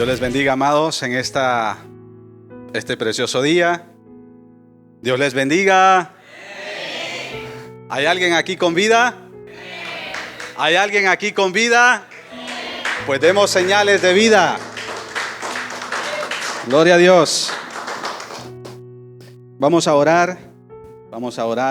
Dios les bendiga, amados, en este precioso día. Dios les bendiga. ¿Hay alguien aquí con vida? ¿Hay alguien aquí con vida? Pues demos señales de vida. Gloria a Dios. Vamos a orar,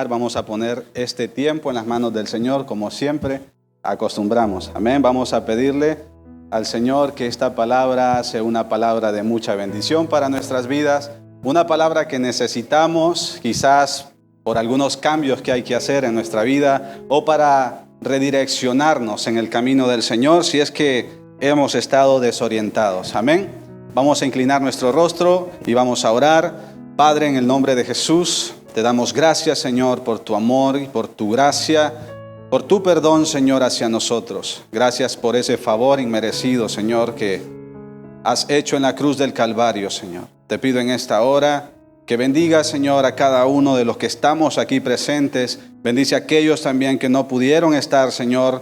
vamos a poner este tiempo en las manos del Señor, como siempre acostumbramos. Amén. Vamos a pedirle al Señor que esta palabra sea una palabra de mucha bendición para nuestras vidas, una palabra que necesitamos quizás por algunos cambios que hay que hacer en nuestra vida o para redireccionarnos en el camino del Señor si es que hemos estado desorientados. Amén. Vamos a inclinar nuestro rostro y vamos a orar. Padre, en el nombre de Jesús, te damos gracias, Señor, por tu amor y por tu gracia, por tu perdón, Señor, hacia nosotros. Gracias por ese favor inmerecido, Señor, que has hecho en la cruz del Calvario, Señor. Te pido en esta hora que bendiga, Señor, a cada uno de los que estamos aquí presentes. Bendice a aquellos también que no pudieron estar, Señor,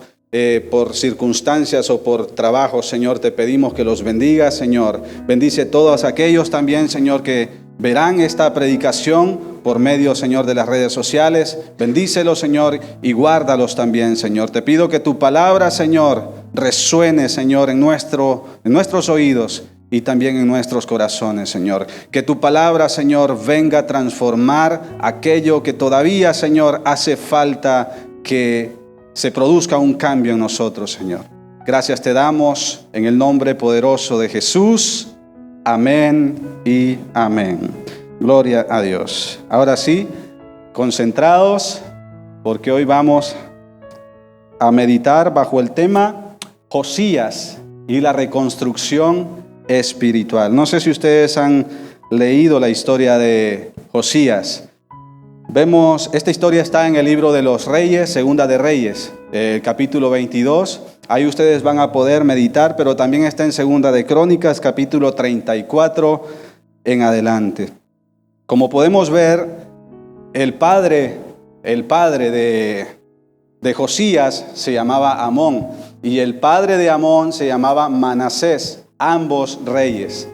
por circunstancias o por trabajo, Señor. Te pedimos que los bendiga, Señor. Bendice a todos aquellos también, Señor, que verán esta predicación por medio, Señor, de las redes sociales. Bendícelos, Señor, y guárdalos también, Señor. Te pido que tu palabra, Señor, resuene, Señor, en nuestros oídos y también en nuestros corazones, Señor. Que tu palabra, Señor, venga a transformar aquello que todavía, Señor, hace falta que se produzca un cambio en nosotros, Señor. Gracias te damos en el nombre poderoso de Jesús. Amén y amén. Gloria a Dios. Ahora sí, concentrados, porque hoy vamos a meditar bajo el tema Josías y la reconstrucción espiritual. No sé si ustedes han leído la historia de Josías. Vemos, esta historia está en el libro de los Reyes, Segunda de Reyes, capítulo 22. Ahí ustedes van a poder meditar, pero también está en Segunda de Crónicas, capítulo 34 en adelante. Como podemos ver, el padre de Josías se llamaba Amón y el padre de Amón se llamaba Manasés, ambos reyes.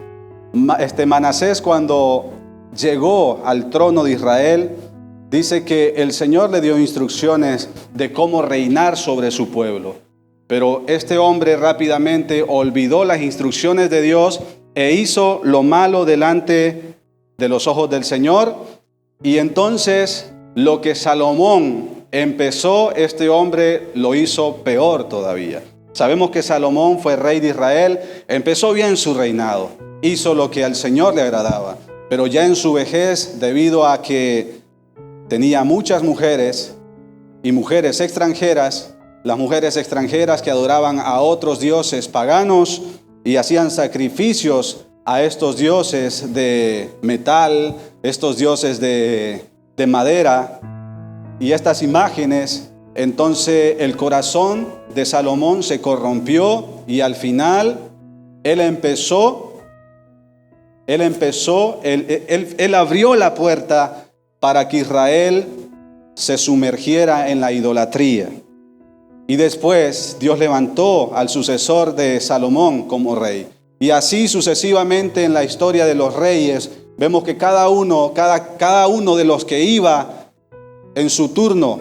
Manasés, cuando llegó al trono de Israel, dice que el Señor le dio instrucciones de cómo reinar sobre su pueblo. Pero este hombre rápidamente olvidó las instrucciones de Dios e hizo lo malo delante de los ojos del Señor. Y entonces lo que Salomón empezó, este hombre lo hizo peor todavía. Sabemos que Salomón fue rey de Israel, empezó bien su reinado, hizo lo que al Señor le agradaba. Pero ya en su vejez, debido a que tenía muchas mujeres y mujeres extranjeras, las mujeres extranjeras que adoraban a otros dioses paganos y hacían sacrificios a estos dioses de metal, estos dioses de madera y estas imágenes, entonces el corazón de Salomón se corrompió y al final él abrió la puerta para que Israel se sumergiera en la idolatría. Y después Dios levantó al sucesor de Salomón como rey. Y así sucesivamente en la historia de los reyes, vemos que cada uno de los que iba en su turno,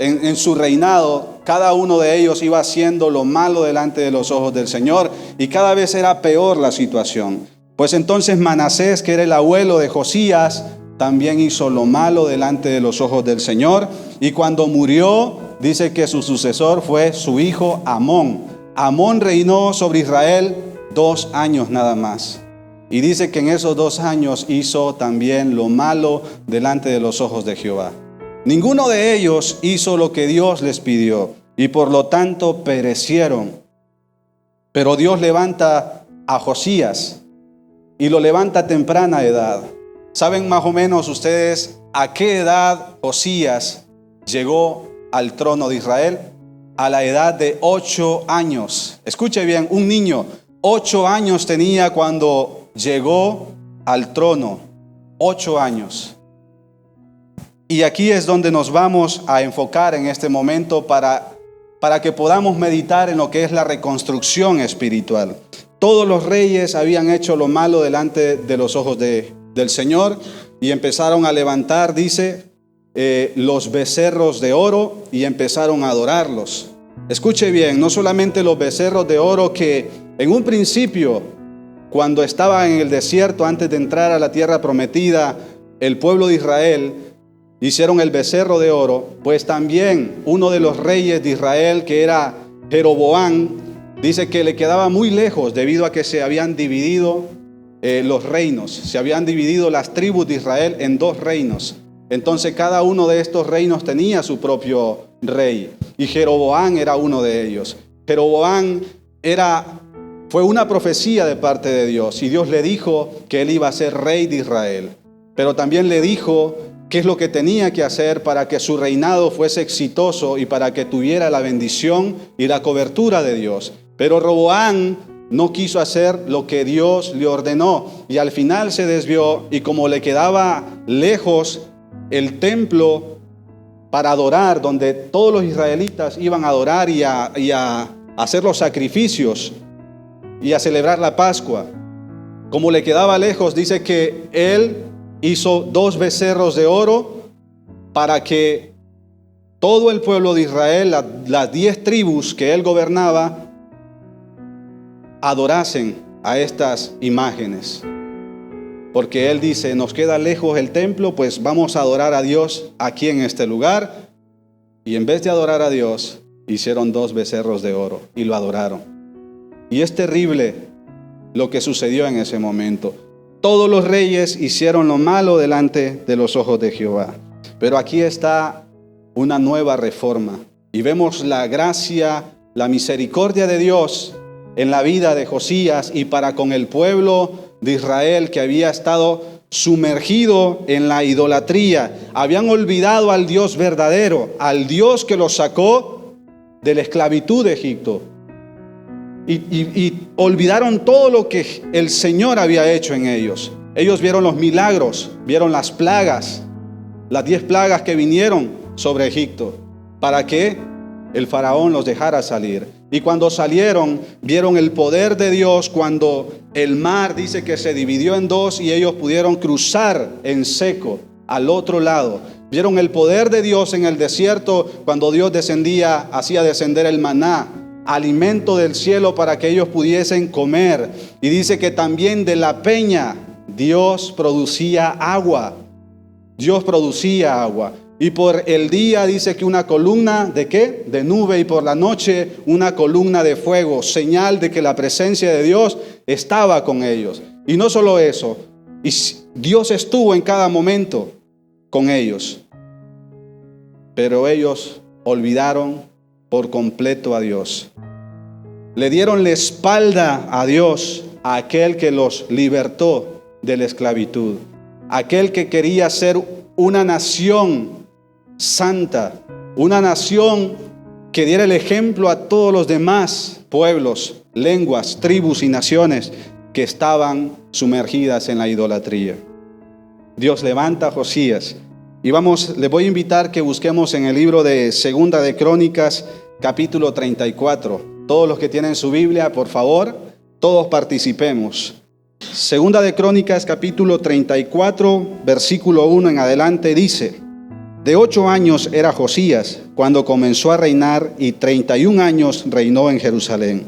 en su reinado, cada uno de ellos iba haciendo lo malo delante de los ojos del Señor. Y cada vez era peor la situación. Pues entonces Manasés, que era el abuelo de Josías, también hizo lo malo delante de los ojos del Señor. Y cuando murió, dice que su sucesor fue su hijo Amón. Amón reinó sobre Israel 2 años nada más. Y dice que en esos 2 años hizo también lo malo delante de los ojos de Jehová. Ninguno de ellos hizo lo que Dios les pidió y por lo tanto perecieron. Pero Dios levanta a Josías y lo levanta a temprana edad. ¿Saben más o menos ustedes a qué edad Josías llegó al trono de Israel? A la edad de 8 años. Escuche bien, un niño, 8 años tenía cuando llegó al trono. 8 años. Y aquí es donde nos vamos a enfocar en este momento para que podamos meditar en lo que es la reconstrucción espiritual. Todos los reyes habían hecho lo malo delante de los ojos del Señor y empezaron a levantar, dice, los becerros de oro y empezaron a adorarlos. Escuche bien, no solamente los becerros de oro que en un principio, cuando estaba en el desierto antes de entrar a la tierra prometida, el pueblo de Israel hicieron el becerro de oro, pues también uno de los reyes de Israel, que era Jeroboam, dice que le quedaba muy lejos debido a que se habían dividido los reinos, se habían dividido las tribus de Israel en 2 reinos. Entonces cada uno de estos reinos tenía su propio rey y Jeroboam era uno de ellos. Jeroboam fue una profecía de parte de Dios y Dios le dijo que él iba a ser rey de Israel, pero también le dijo qué es lo que tenía que hacer para que su reinado fuese exitoso y para que tuviera la bendición y la cobertura de Dios. Pero Roboam no quiso hacer lo que Dios le ordenó y al final se desvió, y como le quedaba lejos el templo para adorar, donde todos los israelitas iban a adorar y a hacer los sacrificios y a celebrar la Pascua, como le quedaba lejos, dice que él hizo 2 becerros de oro para que todo el pueblo de Israel, las 10 tribus que él gobernaba, adorasen a estas imágenes. Porque él dice, nos queda lejos el templo, pues vamos a adorar a Dios aquí en este lugar. Y en vez de adorar a Dios, hicieron 2 becerros de oro y lo adoraron. Y es terrible lo que sucedió en ese momento. Todos los reyes hicieron lo malo delante de los ojos de Jehová. Pero aquí está una nueva reforma. Y vemos la gracia, la misericordia de Dios en la vida de Josías y para con el pueblo de Israel que había estado sumergido en la idolatría. Habían olvidado al Dios verdadero, al Dios que los sacó de la esclavitud de Egipto. Y olvidaron todo lo que el Señor había hecho en ellos. Ellos vieron los milagros, vieron las plagas, las 10 plagas que vinieron sobre Egipto, para que el faraón los dejara salir. Y cuando salieron, vieron el poder de Dios cuando el mar dice que se dividió en 2 y ellos pudieron cruzar en seco al otro lado. Vieron el poder de Dios en el desierto cuando Dios hacía descender el maná, alimento del cielo para que ellos pudiesen comer. Y dice que también de la peña Dios producía agua. Dios producía agua. Y por el día dice que una columna ¿de qué? De nube, y por la noche una columna de fuego, señal de que la presencia de Dios estaba con ellos. Y no solo eso, y Dios estuvo en cada momento con ellos. Pero ellos olvidaron por completo a Dios. Le dieron la espalda a Dios, a aquel que los libertó de la esclavitud, aquel que quería ser una nación santa, una nación que diera el ejemplo a todos los demás pueblos, lenguas, tribus y naciones que estaban sumergidas en la idolatría. Dios levanta a Josías y les voy a invitar que busquemos en el libro de Segunda de Crónicas, capítulo 34. Todos los que tienen su Biblia, por favor, todos participemos. Segunda de Crónicas, capítulo 34, versículo 1 en adelante, dice: de 8 años era Josías cuando comenzó a reinar, y 31 años reinó en Jerusalén.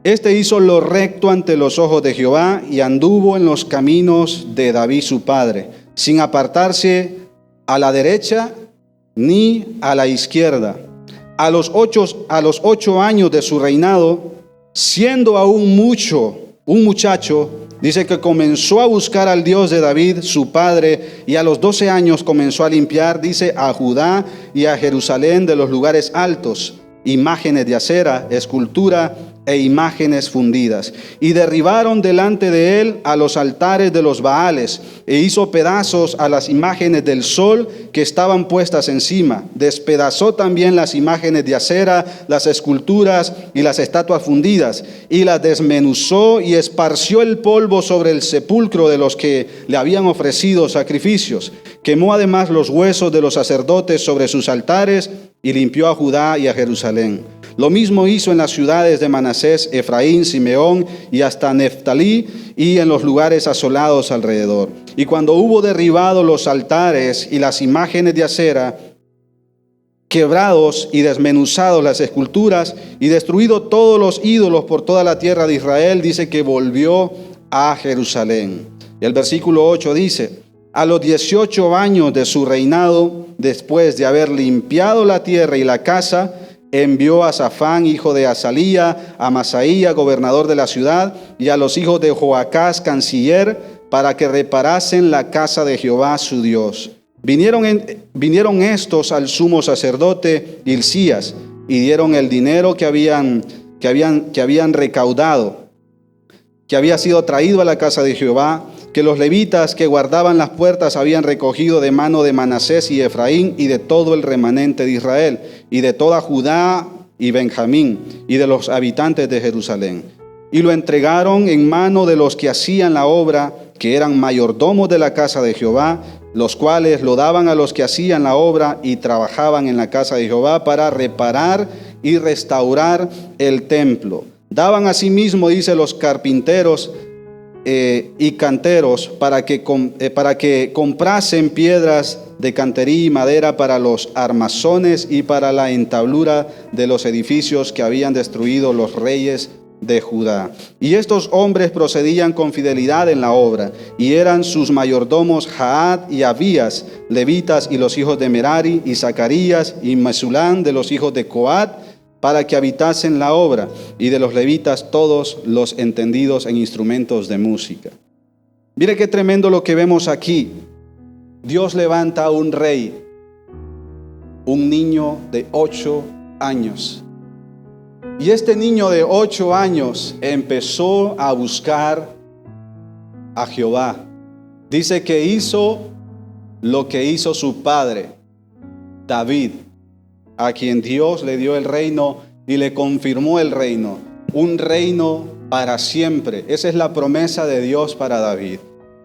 Este hizo lo recto ante los ojos de Jehová y anduvo en los caminos de David su padre, sin apartarse a la derecha ni a la izquierda. A los 8 años de su reinado, siendo aún un muchacho, dice que comenzó a buscar al Dios de David, su padre, y a los 12 años comenzó a limpiar, dice, a Judá y a Jerusalén de los lugares altos, imágenes de acera, escultura e imágenes fundidas. Y derribaron delante de él a los altares de los Baales, e hizo pedazos a las imágenes del sol que estaban puestas encima. Despedazó también las imágenes de acera, las esculturas y las estatuas fundidas, y las desmenuzó y esparció el polvo sobre el sepulcro de los que le habían ofrecido sacrificios. Quemó además los huesos de los sacerdotes sobre sus altares, y limpió a Judá y a Jerusalén. Lo mismo hizo en las ciudades de Manasés, Efraín, Simeón y hasta Neftalí y en los lugares asolados alrededor. Y cuando hubo derribado los altares y las imágenes de acera, quebrados y desmenuzados las esculturas y destruido todos los ídolos por toda la tierra de Israel, dice que volvió a Jerusalén. Y el versículo 8 dice: a los 18 años de su reinado, después de haber limpiado la tierra y la casa, envió a Safán, hijo de Azalía, a Masaía, gobernador de la ciudad, y a los hijos de Joacás, canciller, para que reparasen la casa de Jehová su Dios. Vinieron estos al sumo sacerdote Hilcías y dieron el dinero que habían recaudado, que había sido traído a la casa de Jehová, que los levitas que guardaban las puertas habían recogido de mano de Manasés y Efraín y de todo el remanente de Israel, y de toda Judá y Benjamín, y de los habitantes de Jerusalén. Y lo entregaron en mano de los que hacían la obra, que eran mayordomos de la casa de Jehová, los cuales lo daban a los que hacían la obra y trabajaban en la casa de Jehová para reparar y restaurar el templo. Daban asimismo, dice, los carpinteros y canteros para que comprasen piedras de cantería y madera para los armazones y para la entablura de los edificios que habían destruido los reyes de Judá. Y estos hombres procedían con fidelidad en la obra, y eran sus mayordomos Jaat y Abías, levitas, y los hijos de Merari, y Zacarías y Mesulán de los hijos de Coat, para que habitasen la obra, y de los levitas todos los entendidos en instrumentos de música. Mire qué tremendo lo que vemos aquí. Dios levanta a un rey, un niño de 8 años. Y este niño de 8 años empezó a buscar a Jehová. Dice que hizo lo que hizo su padre, David, a quien Dios le dio el reino y le confirmó el reino. Un reino para siempre. Esa es la promesa de Dios para David.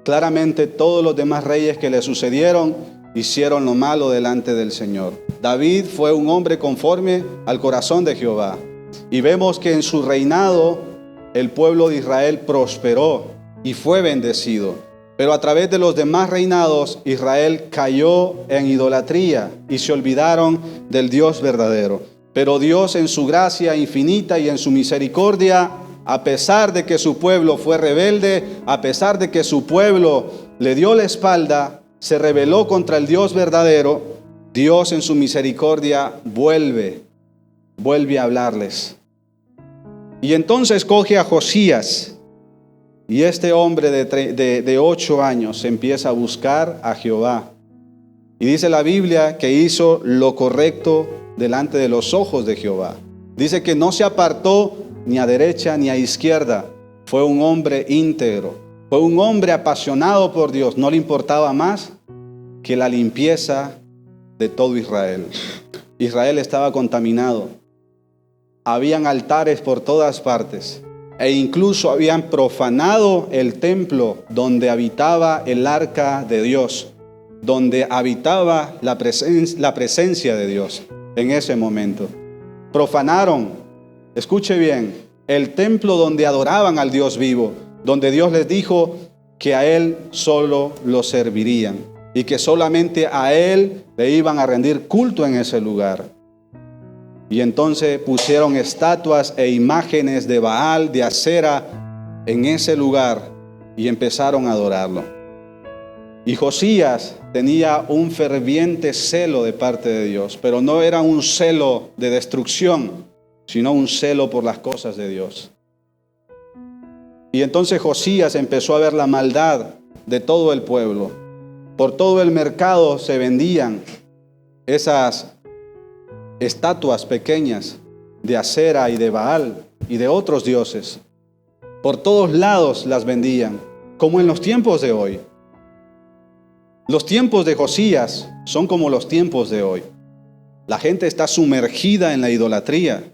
Claramente todos los demás reyes que le sucedieron hicieron lo malo delante del Señor. David fue un hombre conforme al corazón de Jehová. Y vemos que en su reinado el pueblo de Israel prosperó y fue bendecido. Pero a través de los demás reinados, Israel cayó en idolatría y se olvidaron del Dios verdadero. Pero Dios, en su gracia infinita y en su misericordia, a pesar de que su pueblo fue rebelde, a pesar de que su pueblo le dio la espalda, se rebeló contra el Dios verdadero, Dios en su misericordia vuelve a hablarles. Y entonces coge a Josías, y este hombre de 8 años empieza a buscar a Jehová. Y dice la Biblia que hizo lo correcto delante de los ojos de Jehová. Dice que no se apartó ni a derecha ni a izquierda. Fue un hombre íntegro, fue un hombre apasionado por Dios. No le importaba más que la limpieza de todo Israel. Israel estaba contaminado. Habían altares por todas partes e incluso habían profanado el templo donde habitaba el arca de Dios, donde habitaba la presencia de Dios en ese momento. Profanaron, escuche bien, el templo donde adoraban al Dios vivo, donde Dios les dijo que a Él solo lo servirían y que solamente a Él le iban a rendir culto en ese lugar. Y entonces pusieron estatuas e imágenes de Baal, de Acera, en ese lugar y empezaron a adorarlo. Y Josías tenía un ferviente celo de parte de Dios, pero no era un celo de destrucción, sino un celo por las cosas de Dios. Y entonces Josías empezó a ver la maldad de todo el pueblo. Por todo el mercado se vendían esas estatuas pequeñas de Acera y de Baal y de otros dioses. Por todos lados las vendían, como en los tiempos de hoy. Los tiempos de Josías son como los tiempos de hoy. La gente está sumergida en la idolatría.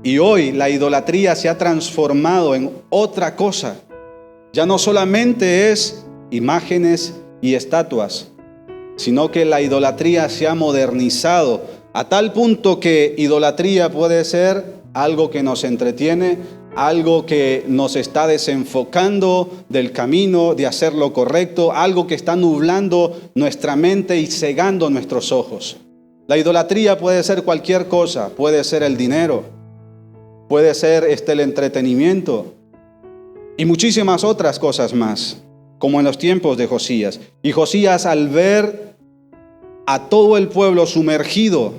Y hoy la idolatría se ha transformado en otra cosa. Ya no solamente es imágenes y estatuas, sino que la idolatría se ha modernizado A tal punto que idolatría puede ser algo que nos entretiene, algo que nos está desenfocando del camino de hacer lo correcto, algo que está nublando nuestra mente y cegando nuestros ojos. La idolatría puede ser cualquier cosa, puede ser el dinero, puede ser el entretenimiento y muchísimas otras cosas más, como en los tiempos de Josías. Y Josías, al ver a todo el pueblo sumergido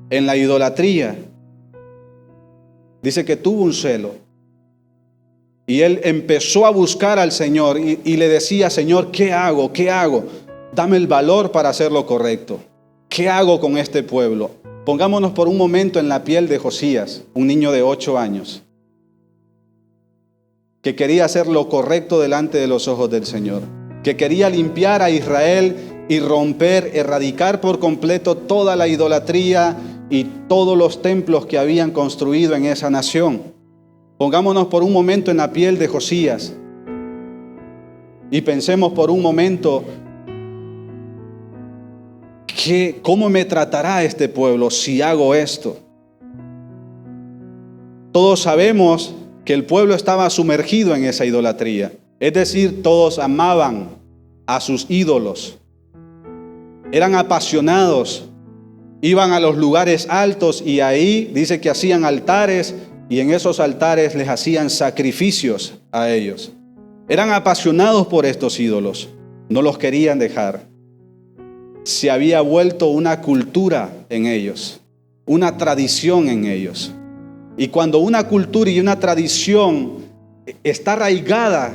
en la idolatría, dice que tuvo un celo. Y él empezó a buscar al Señor y le decía: Señor, ¿qué hago? ¿Qué hago? Dame el valor para hacer lo correcto. ¿Qué hago con este pueblo? Pongámonos por un momento en la piel de Josías, un niño de 8 años, que quería hacer lo correcto delante de los ojos del Señor, que quería limpiar a Israel y romper, erradicar por completo toda la idolatría y todos los templos que habían construido en esa nación. Pongámonos por un momento en la piel de Josías y pensemos por un momento: ¿cómo me tratará este pueblo si hago esto? Todos sabemos que el pueblo estaba sumergido en esa idolatría. Es decir, todos amaban a sus ídolos. Eran apasionados. Iban a los lugares altos y ahí dice que hacían altares y en esos altares les hacían sacrificios a ellos. Eran apasionados por estos ídolos. No los querían dejar. Se había vuelto una cultura en ellos, una tradición en ellos. Y cuando una cultura y una tradición está arraigada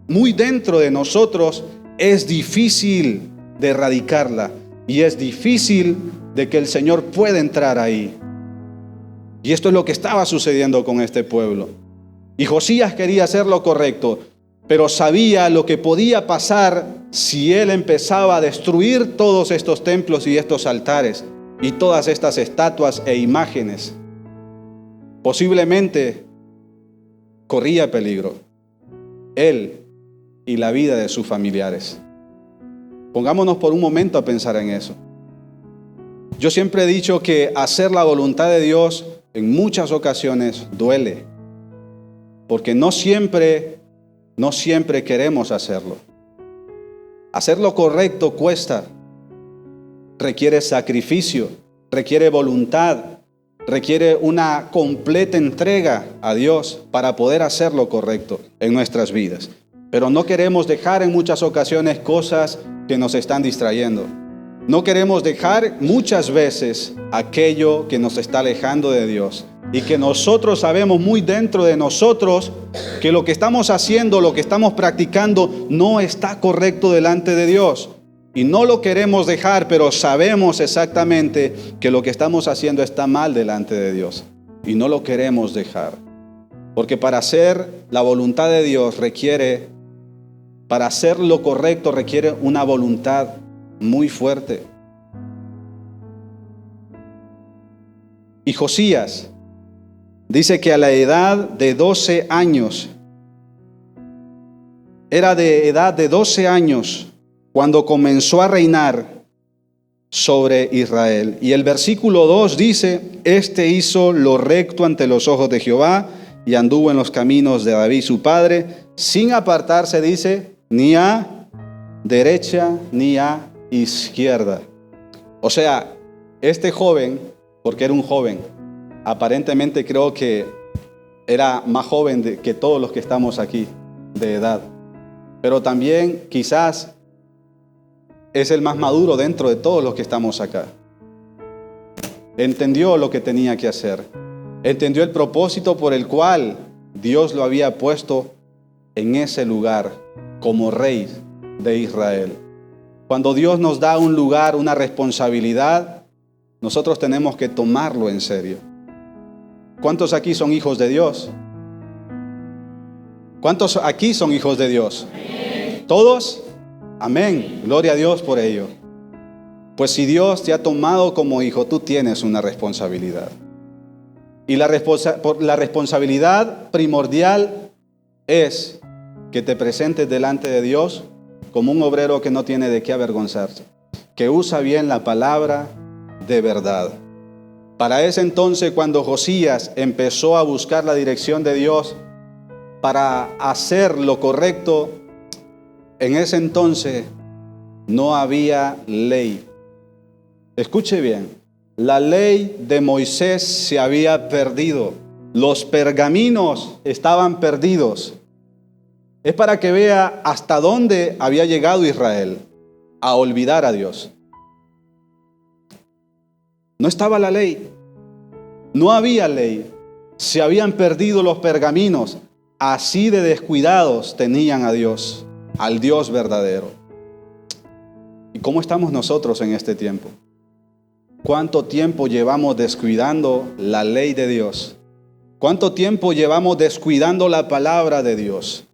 muy dentro de nosotros, es difícil de erradicarla y es difícil de que el Señor pueda entrar ahí. Y esto es lo que estaba sucediendo con este pueblo. Y Josías quería hacer lo correcto, pero sabía lo que podía pasar si él empezaba a destruir todos estos templos y estos altares y todas estas estatuas e imágenes. Posiblemente corría peligro él y la vida de sus familiares. Pongámonos por un momento a pensar en eso. Yo siempre he dicho que hacer la voluntad de Dios en muchas ocasiones duele, porque no siempre queremos hacerlo. Hacer lo correcto cuesta, requiere sacrificio, requiere voluntad, requiere una completa entrega a Dios para poder hacer lo correcto en nuestras vidas. Pero no queremos dejar en muchas ocasiones cosas que nos están distrayendo. No queremos dejar muchas veces aquello que nos está alejando de Dios y que nosotros sabemos muy dentro de nosotros que lo que estamos haciendo, lo que estamos practicando no está correcto delante de Dios. Y no lo queremos dejar, pero sabemos exactamente que lo que estamos haciendo está mal delante de Dios. Y no lo queremos dejar. Porque para hacer la voluntad de Dios para hacer lo correcto requiere una voluntad muy fuerte. Y Josías dice que a la edad de 12 años, era de edad de 12 años cuando comenzó a reinar sobre Israel. Y el versículo 2 dice: este hizo lo recto ante los ojos de Jehová y anduvo en los caminos de David su padre, sin apartarse, dice, ni a derecha ni a izquierda. O sea, este joven, porque era un joven, aparentemente creo que era más joven que todos los que estamos aquí de edad, pero también quizás es el más maduro dentro de todos los que estamos acá. Entendió lo que tenía que hacer, entendió el propósito por el cual Dios lo había puesto en ese lugar como rey de Israel. Cuando Dios nos da un lugar, una responsabilidad, nosotros tenemos que tomarlo en serio. ¿Cuántos aquí son hijos de Dios? ¿Cuántos aquí son hijos de Dios? Amén. ¿Todos? Amén. Gloria a Dios por ello. Pues si Dios te ha tomado como hijo, tú tienes una responsabilidad. Y la responsabilidad primordial es que te presentes delante de Dios como un obrero que no tiene de qué avergonzarse, que usa bien la palabra de verdad. Para ese entonces, cuando Josías empezó a buscar la dirección de Dios para hacer lo correcto, en ese entonces no había ley. Escuche bien, la ley de Moisés se había perdido. Los pergaminos estaban perdidos. Es para que vea hasta dónde había llegado Israel a olvidar a Dios. No estaba la ley, no había ley, se habían perdido los pergaminos, así de descuidados tenían a Dios, al Dios verdadero. ¿Y cómo estamos nosotros en este tiempo? ¿Cuánto tiempo llevamos descuidando la ley de Dios? ¿Cuánto tiempo llevamos descuidando la palabra de Dios?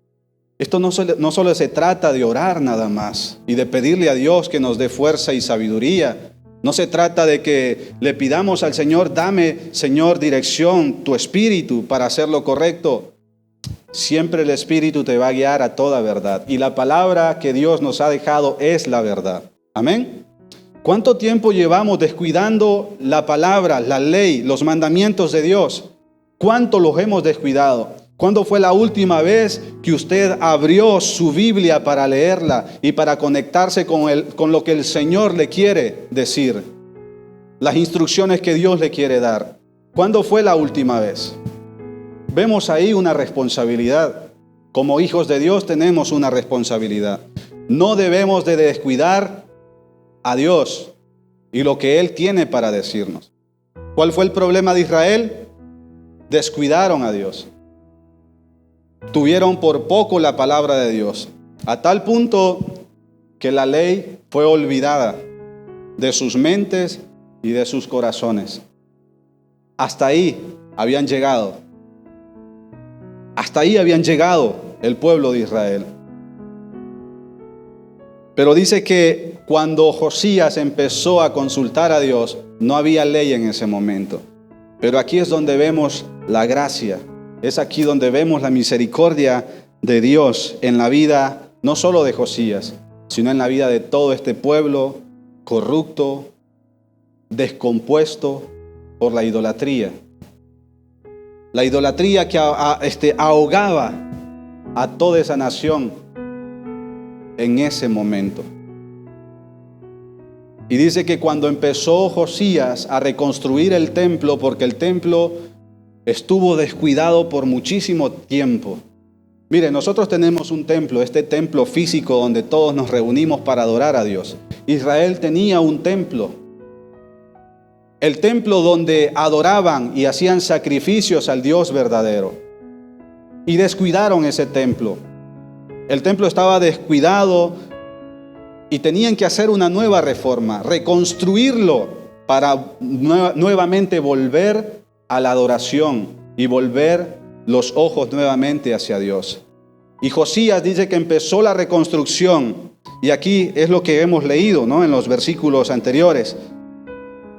Esto no solo se trata de orar nada más y de pedirle a Dios que nos dé fuerza y sabiduría. No se trata de que le pidamos al Señor, dame, Señor, dirección, tu espíritu para hacer lo correcto. Siempre el espíritu te va a guiar a toda verdad. Y la palabra que Dios nos ha dejado es la verdad. Amén. ¿Cuánto tiempo llevamos descuidando la palabra, la ley, los mandamientos de Dios? ¿Cuánto los hemos descuidado? ¿Cuándo fue la última vez que usted abrió su Biblia para leerla y para conectarse con lo que el Señor le quiere decir? Las instrucciones que Dios le quiere dar. ¿Cuándo fue la última vez? Vemos ahí una responsabilidad. Como hijos de Dios tenemos una responsabilidad. No debemos de descuidar a Dios y lo que Él tiene para decirnos. ¿Cuál fue el problema de Israel? Descuidaron a Dios. Tuvieron por poco la palabra de Dios, a tal punto que la ley fue olvidada de sus mentes y de sus corazones. Hasta ahí habían llegado. Hasta ahí habían llegado el pueblo de Israel. Pero dice que cuando Josías empezó a consultar a Dios, no había ley en ese momento. Pero aquí es donde vemos la gracia. Es aquí donde vemos la misericordia de Dios en la vida, no solo de Josías, sino en la vida de todo este pueblo corrupto, descompuesto por la idolatría. La idolatría que ahogaba a toda esa nación en ese momento. Y dice que cuando empezó Josías a reconstruir el templo, porque el templo estuvo descuidado por muchísimo tiempo. Mire, nosotros tenemos un templo, este templo físico donde todos nos reunimos para adorar a Dios. Israel tenía un templo. El templo donde adoraban y hacían sacrificios al Dios verdadero. Y descuidaron ese templo. El templo estaba descuidado y tenían que hacer una nueva reforma, reconstruirlo para nuevamente volver a la adoración y volver los ojos nuevamente hacia Dios. Y Josías dice que empezó la reconstrucción, y aquí es lo que hemos leído, ¿no?, en los versículos anteriores.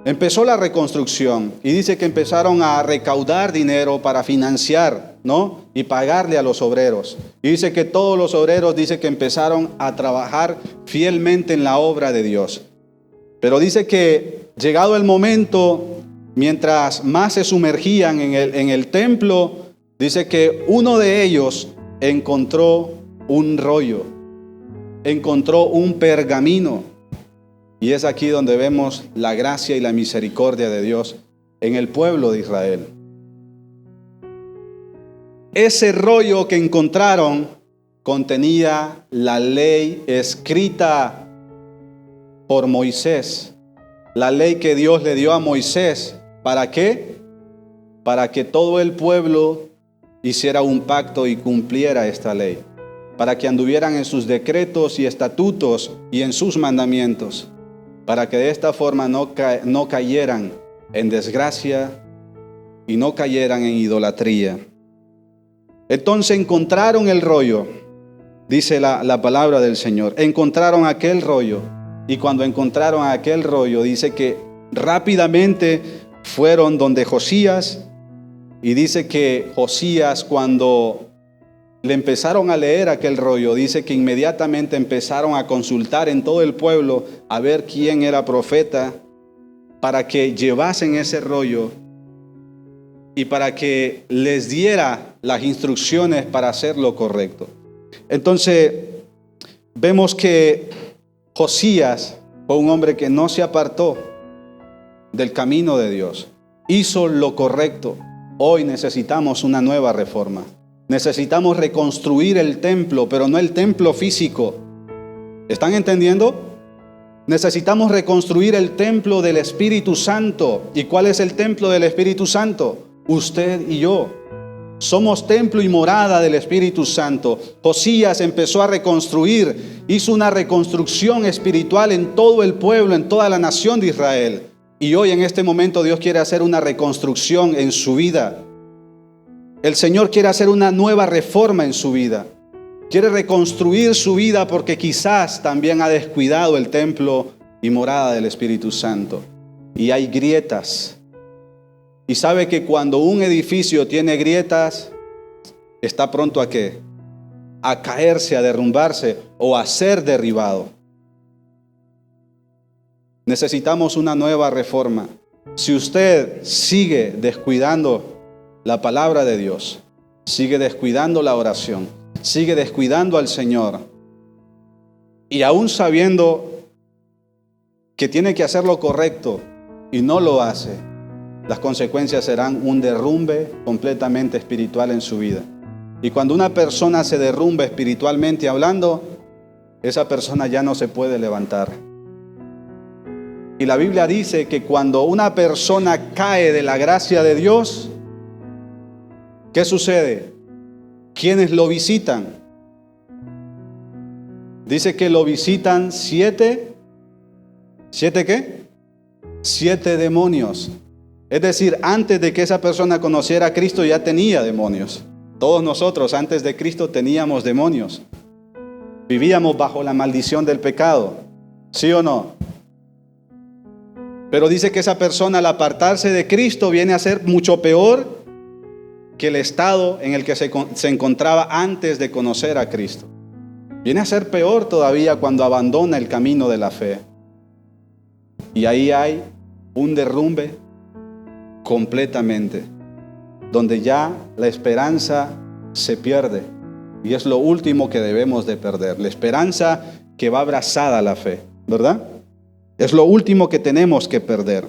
Empezó la reconstrucción y dice que empezaron a recaudar dinero para financiar, ¿no?, y pagarle a los obreros. Y dice que todos los obreros, dice que empezaron a trabajar fielmente en la obra de Dios. Pero dice que llegado el momento, mientras más se sumergían en el templo, dice que uno de ellos encontró un rollo, encontró un pergamino. Y es aquí donde vemos la gracia y la misericordia de Dios en el pueblo de Israel. Ese rollo que encontraron contenía la ley escrita por Moisés. La ley que Dios le dio a Moisés. ¿Para qué? Para que todo el pueblo hiciera un pacto y cumpliera esta ley. Para que anduvieran en sus decretos y estatutos y en sus mandamientos. Para que de esta forma no cayeran en desgracia y no cayeran en idolatría. Entonces encontraron el rollo, dice la palabra del Señor. Encontraron aquel rollo. Y cuando encontraron aquel rollo, dice que rápidamente fueron donde Josías. Y dice que Josías, cuando le empezaron a leer aquel rollo, dice que inmediatamente empezaron a consultar en todo el pueblo a ver quién era profeta para que llevasen ese rollo y para que les diera las instrucciones para hacer lo correcto. Entonces, vemos que Josías fue un hombre que no se apartó del camino de Dios. Hizo lo correcto. Hoy necesitamos una nueva reforma. Necesitamos reconstruir el templo, pero no el templo físico. ¿Están entendiendo? Necesitamos reconstruir el templo del Espíritu Santo. ¿Y cuál es el templo del Espíritu Santo? Usted y yo. Somos templo y morada del Espíritu Santo. Josías empezó a reconstruir, hizo una reconstrucción espiritual en todo el pueblo, en toda la nación de Israel. Y hoy en este momento Dios quiere hacer una reconstrucción en su vida. El Señor quiere hacer una nueva reforma en su vida. Quiere reconstruir su vida porque quizás también ha descuidado el templo y morada del Espíritu Santo. Y hay grietas. Y sabe que cuando un edificio tiene grietas, está pronto ¿a qué? A caerse, a derrumbarse o a ser derribado. Necesitamos una nueva reforma. Si usted sigue descuidando la palabra de Dios, sigue descuidando la oración, sigue descuidando al Señor, y aún sabiendo que tiene que hacer lo correcto y no lo hace, las consecuencias serán un derrumbe completamente espiritual en su vida. Y cuando una persona se derrumba espiritualmente hablando, esa persona ya no se puede levantar. Y la Biblia dice que cuando una persona cae de la gracia de Dios, ¿qué sucede? ¿Quiénes lo visitan? Dice que lo visitan ¿siete qué? 7 demonios. Es decir, antes de que esa persona conociera a Cristo ya tenía demonios. Todos nosotros antes de Cristo teníamos demonios. Vivíamos bajo la maldición del pecado. ¿Sí o no? Pero dice que esa persona al apartarse de Cristo viene a ser mucho peor que el estado en el que se encontraba antes de conocer a Cristo. Viene a ser peor todavía cuando abandona el camino de la fe. Y ahí hay un derrumbe completamente, donde ya la esperanza se pierde. Y es lo último que debemos de perder, la esperanza que va abrazada a la fe, ¿verdad? Es lo último que tenemos que perder.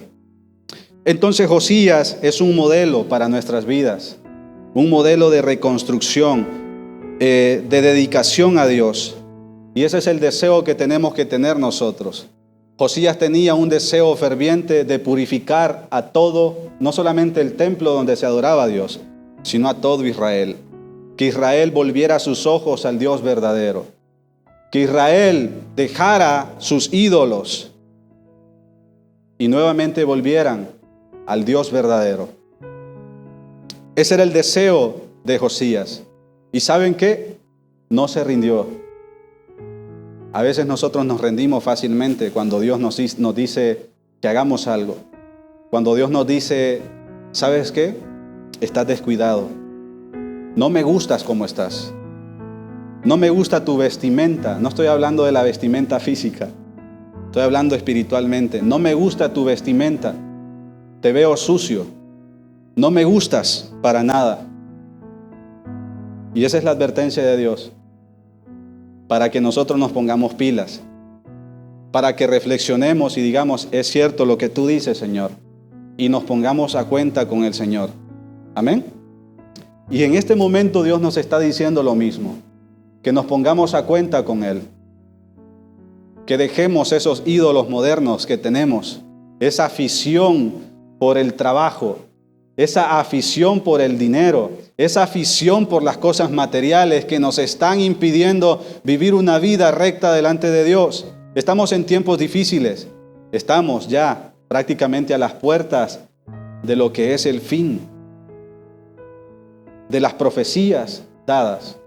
Entonces Josías es un modelo para nuestras vidas, un modelo de reconstrucción, de dedicación a Dios. Y ese es el deseo que tenemos que tener nosotros. Josías tenía un deseo ferviente de purificar a todo, no solamente el templo donde se adoraba a Dios, sino a todo Israel. Que Israel volviera sus ojos al Dios verdadero. Que Israel dejara sus ídolos y nuevamente volvieran al Dios verdadero. Ese era el deseo de Josías. ¿Y saben qué? No se rindió. A veces nosotros nos rendimos fácilmente cuando Dios nos dice que hagamos algo. Cuando Dios nos dice, ¿sabes qué? Estás descuidado. No me gustas como estás. No me gusta tu vestimenta. No estoy hablando de la vestimenta física. Estoy hablando espiritualmente. No me gusta tu vestimenta. Te veo sucio. No me gustas para nada. Y esa es la advertencia de Dios. Para que nosotros nos pongamos pilas. Para que reflexionemos y digamos, es cierto lo que tú dices, Señor. Y nos pongamos a cuenta con el Señor. Amén. Y en este momento Dios nos está diciendo lo mismo. Que nos pongamos a cuenta con Él. Que dejemos esos ídolos modernos que tenemos. Esa afición por el trabajo. Esa afición por el dinero. Esa afición por las cosas materiales que nos están impidiendo vivir una vida recta delante de Dios. Estamos en tiempos difíciles. Estamos ya prácticamente a las puertas de lo que es el fin. De las profecías dadas.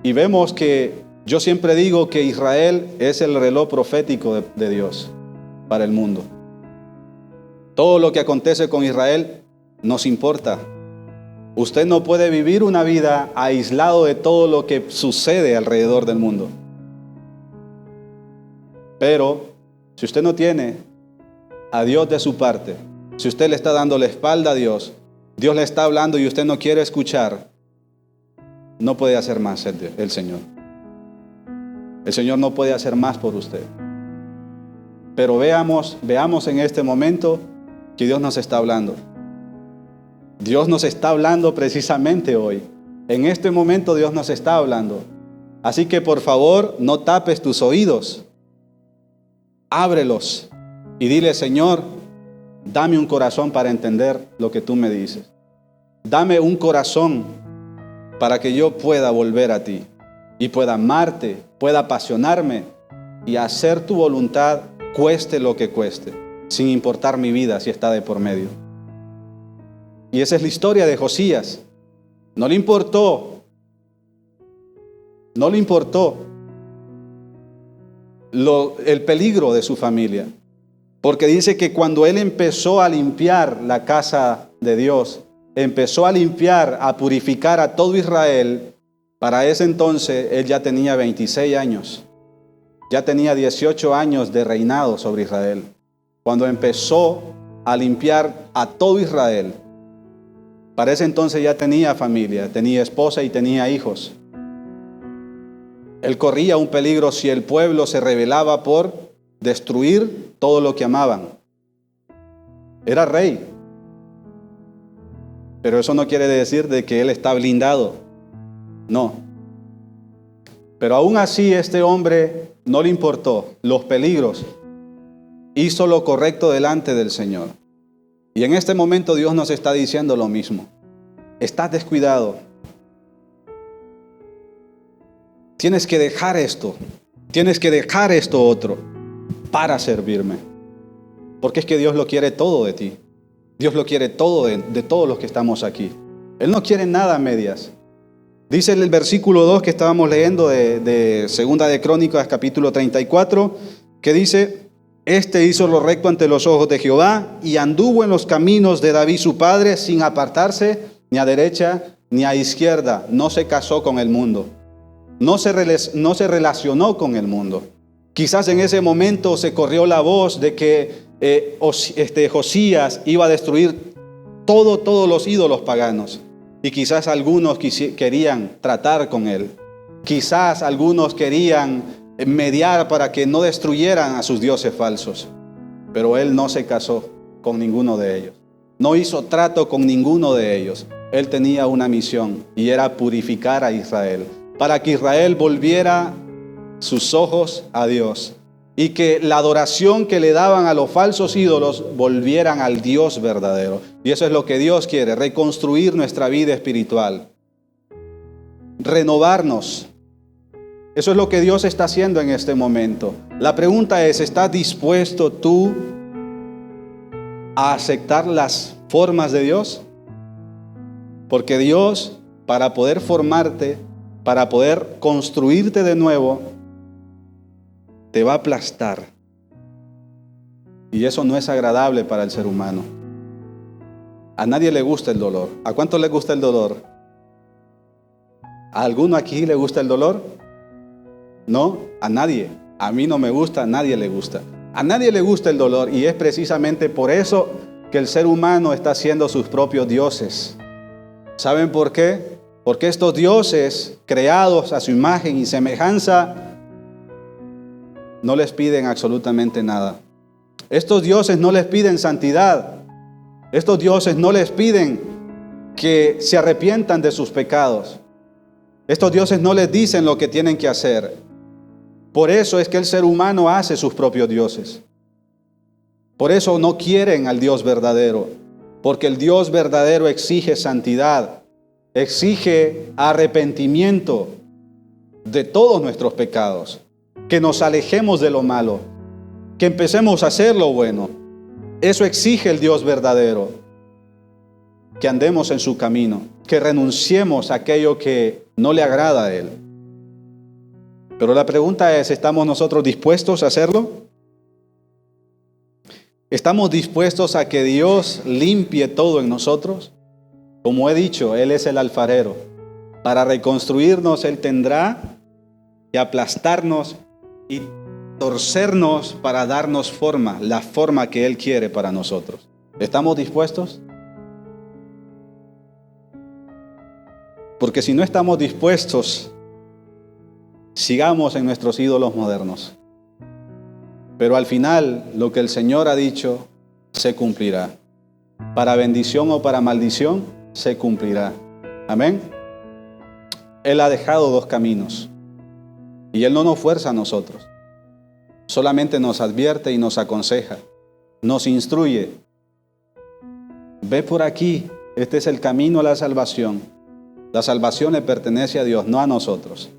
Y vemos que yo siempre digo que Israel es el reloj profético de Dios para el mundo. Todo lo que acontece con Israel nos importa. Usted no puede vivir una vida aislado de todo lo que sucede alrededor del mundo. Pero si usted no tiene a Dios de su parte, si usted le está dando la espalda a Dios, Dios le está hablando y usted no quiere escuchar, no puede hacer más el Señor. El Señor no puede hacer más por usted. Pero veamos en este momento que Dios nos está hablando. Dios nos está hablando precisamente hoy. En este momento Dios nos está hablando. Así que por favor, no tapes tus oídos. Ábrelos y dile: Señor, dame un corazón para entender lo que tú me dices. Dame un corazón para que yo pueda volver a ti y pueda amarte, pueda apasionarme y hacer tu voluntad, cueste lo que cueste, sin importar mi vida si está de por medio. Y esa es la historia de Josías. No le importó el peligro de su familia, porque dice que cuando él empezó a limpiar la casa de Dios, empezó a limpiar, a purificar a todo Israel, para ese entonces él ya tenía 26 años, ya tenía 18 años de reinado sobre Israel. Cuando empezó a limpiar a todo Israel, para ese entonces ya tenía familia, tenía esposa y tenía hijos. Él corría un peligro si el pueblo se rebelaba por destruir todo lo que amaban. Era rey. Pero eso no quiere decir de que él está blindado. No. Pero aún así este hombre no le importó los peligros. Hizo lo correcto delante del Señor. Y en este momento Dios nos está diciendo lo mismo. Estás descuidado. Tienes que dejar esto. Tienes que dejar esto otro para servirme. Porque es que Dios lo quiere todo de ti. Dios lo quiere todo de todos los que estamos aquí. Él no quiere nada a medias. Dice el versículo 2 que estábamos leyendo de Segunda de Crónicas, capítulo 34, que dice: Este hizo lo recto ante los ojos de Jehová y anduvo en los caminos de David su padre, sin apartarse ni a derecha ni a izquierda. No se casó con el mundo. No se relacionó con el mundo. Quizás en ese momento se corrió la voz de que Josías iba a destruir todos los ídolos paganos. Y quizás algunos querían tratar con él. Quizás algunos querían mediar para que no destruyeran a sus dioses falsos. Pero él no se casó con ninguno de ellos. No hizo trato con ninguno de ellos. Él tenía una misión y era purificar a Israel, para que Israel volviera sus ojos a Dios y que la adoración que le daban a los falsos ídolos volvieran al Dios verdadero. Y eso es lo que Dios quiere: reconstruir nuestra vida espiritual, renovarnos. Eso es lo que Dios está haciendo en este momento. La pregunta es: ¿estás dispuesto tú a aceptar las formas de Dios? Porque Dios, para poder formarte, para poder construirte de nuevo, te va a aplastar. Y eso no es agradable para el ser humano. A nadie le gusta el dolor. ¿A cuánto le gusta el dolor? ¿A alguno aquí le gusta el dolor? No, a nadie. A mí no me gusta, a nadie le gusta. A nadie le gusta el dolor, y es precisamente por eso que el ser humano está haciendo sus propios dioses. ¿Saben por qué? Porque estos dioses, creados a su imagen y semejanza, no les piden absolutamente nada. Estos dioses no les piden santidad. Estos dioses no les piden que se arrepientan de sus pecados. Estos dioses no les dicen lo que tienen que hacer. Por eso es que el ser humano hace sus propios dioses. Por eso no quieren al Dios verdadero, porque el Dios verdadero exige santidad, exige arrepentimiento de todos nuestros pecados, que nos alejemos de lo malo, que empecemos a hacer lo bueno. Eso exige el Dios verdadero, que andemos en su camino, que renunciemos a aquello que no le agrada a Él. Pero la pregunta es: ¿estamos nosotros dispuestos a hacerlo? ¿Estamos dispuestos a que Dios limpie todo en nosotros? Como he dicho, Él es el alfarero. Para reconstruirnos, Él tendrá que aplastarnos y torcernos para darnos forma, la forma que Él quiere para nosotros. ¿Estamos dispuestos? Porque si no estamos dispuestos, sigamos en nuestros ídolos modernos. Pero al final, lo que el Señor ha dicho, se cumplirá. Para bendición o para maldición, se cumplirá. Amén. Él ha dejado dos caminos. Y Él no nos fuerza a nosotros. Solamente nos advierte y nos aconseja. Nos instruye. Ve por aquí. Este es el camino a la salvación. La salvación le pertenece a Dios, no a nosotros.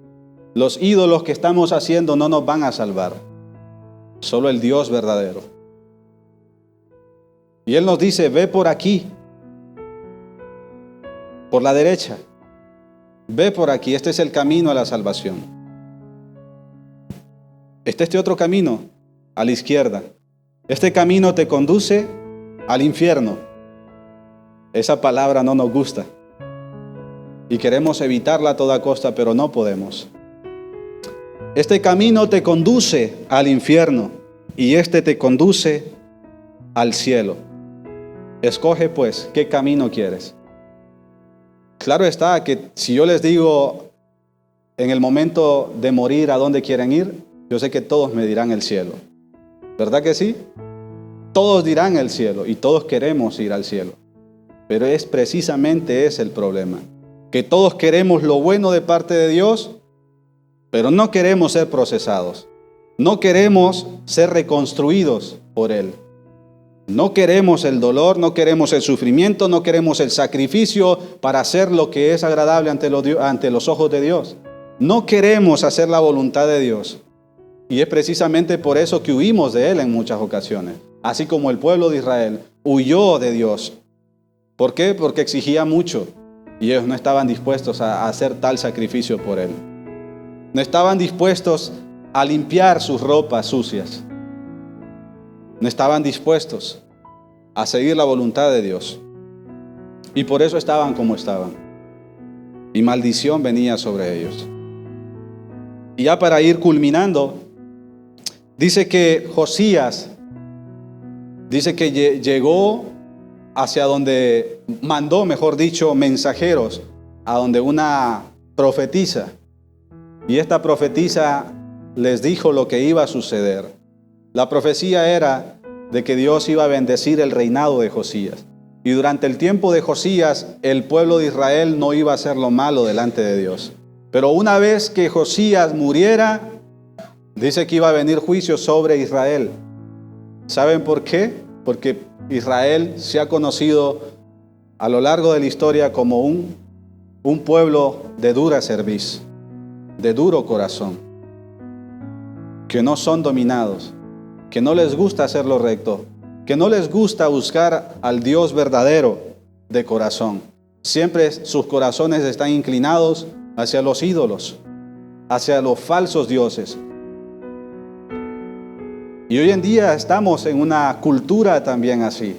Los ídolos que estamos haciendo no nos van a salvar. Solo el Dios verdadero. Y Él nos dice, ve por aquí. Por la derecha. Ve por aquí. Este es el camino a la salvación. Este otro camino a la izquierda. Este camino te conduce al infierno. Esa palabra no nos gusta. Y queremos evitarla a toda costa, pero no podemos. Este camino te conduce al infierno y este te conduce al cielo. Escoge pues, ¿qué camino quieres? Claro está que si yo les digo en el momento de morir a dónde quieren ir, yo sé que todos me dirán el cielo. ¿Verdad que sí? Todos dirán el cielo y todos queremos ir al cielo. Pero es precisamente ese el problema. Que todos queremos lo bueno de parte de Dios, pero no queremos ser procesados. No queremos ser reconstruidos por Él. No queremos el dolor, no queremos el sufrimiento, no queremos el sacrificio para hacer lo que es agradable ante los ojos de Dios. No queremos hacer la voluntad de Dios. Y es precisamente por eso que huimos de Él en muchas ocasiones. Así como el pueblo de Israel huyó de Dios. ¿Por qué? Porque exigía mucho. Y ellos no estaban dispuestos a hacer tal sacrificio por Él. No estaban dispuestos a limpiar sus ropas sucias. No estaban dispuestos a seguir la voluntad de Dios. Y por eso estaban como estaban. Y maldición venía sobre ellos. Y ya para ir culminando, dice que Josías, dice que llegó hacia donde mandó, mejor dicho, mensajeros, a donde una profetisa. Y esta profetisa les dijo lo que iba a suceder. La profecía era de que Dios iba a bendecir el reinado de Josías. Y durante el tiempo de Josías, el pueblo de Israel no iba a hacer lo malo delante de Dios. Pero una vez que Josías muriera, dice que iba a venir juicio sobre Israel. ¿Saben por qué? Porque Israel se ha conocido a lo largo de la historia como un pueblo de dura cerviz, de duro corazón, que no son dominados, que no les gusta hacer lo recto, que no les gusta buscar al Dios verdadero de corazón. Siempre sus corazones están inclinados hacia los ídolos, hacia los falsos dioses. Y hoy en día estamos en una cultura también así.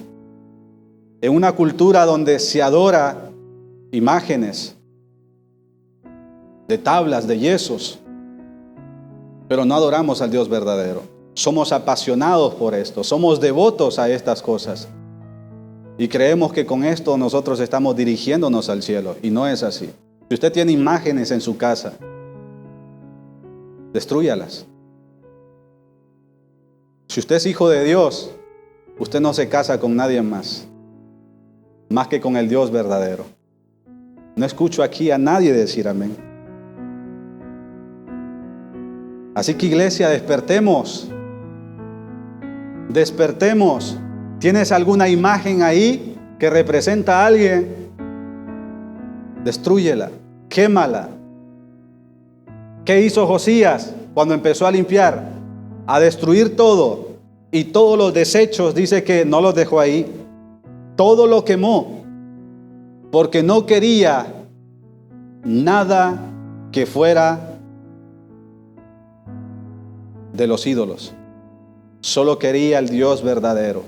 En una cultura donde se adora imágenes de tablas, de yesos, pero no adoramos al Dios verdadero. Somos apasionados por esto, somos devotos a estas cosas. Y creemos que con esto nosotros estamos dirigiéndonos al cielo, y no es así. Si usted tiene imágenes en su casa, destrúyalas. Si usted es hijo de Dios, usted no se casa con nadie más que con el Dios verdadero. No escucho aquí a nadie decir amén. Así que iglesia, despertemos. Despertemos. ¿Tienes alguna imagen ahí que representa a alguien? Destrúyela, quémala. ¿Qué hizo Josías cuando empezó a limpiar? A destruir todo. Y todos los desechos, dice que no los dejó ahí. Todo lo quemó. Porque no quería nada que fuera de los ídolos. Solo quería el Dios verdadero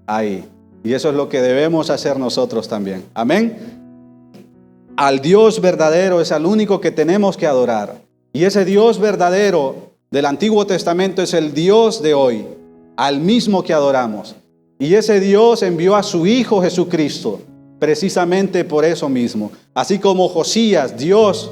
ahí. Y eso es lo que debemos hacer nosotros también. Amén. Al Dios verdadero es al único que tenemos que adorar. Y ese Dios verdadero del Antiguo Testamento es el Dios de hoy, al mismo que adoramos. Y ese Dios envió a su Hijo Jesucristo, precisamente por eso mismo. Así como Josías, Dios